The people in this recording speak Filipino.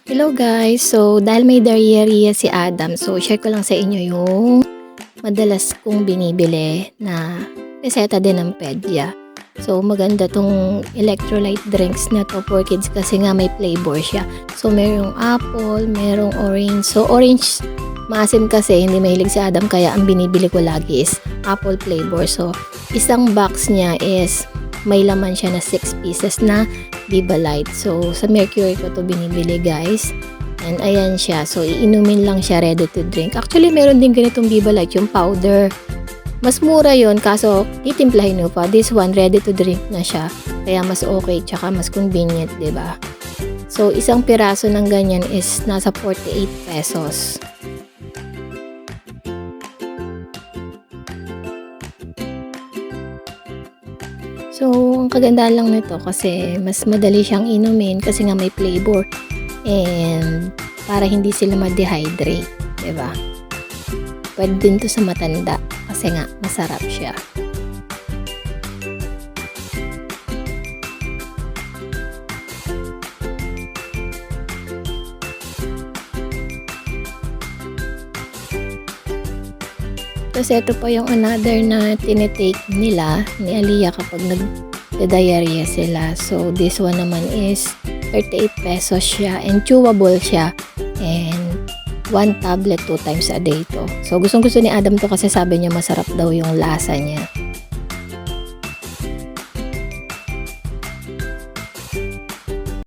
Hello guys! So, dahil may diarrhea si Adam, so share ko lang sa inyo yung madalas kong binibili na reseta din ng Pedia. So, maganda tong electrolyte drinks na to for kids kasi nga may flavor siya. So, merong apple, merong orange. So, orange maasim kasi, hindi mahilig si Adam kaya ang binibili ko lagi is apple flavor. So, isang box niya is may laman siya na 6 pieces na Viva Light. So, sa Mercury ko to binibili guys. And ayan siya. So, iinumin lang siya ready to drink. Actually, meron din ganitong Viva Light, yung powder. Mas mura yon kaso titimplahin nyo pa. This one, ready to drink na siya. Kaya mas okay, tsaka mas convenient, ba diba? So, isang piraso ng ganyan is nasa 48 pesos. So, ang kagandahan lang nito kasi mas madali siyang inumin kasi nga may flavor and para hindi sila ma-dehydrate, 'di ba? Pwede din to sa matanda kasi nga masarap siya. Tapos ito pa yung another na tinitake nila ni Aliyah kapag nag-diarrhea sila. So this one naman is 38 pesos siya and chewable siya and 1 tablet 2 times a day to. So gustong gusto ni Adam to kasi sabi niya masarap daw yung lasa niya.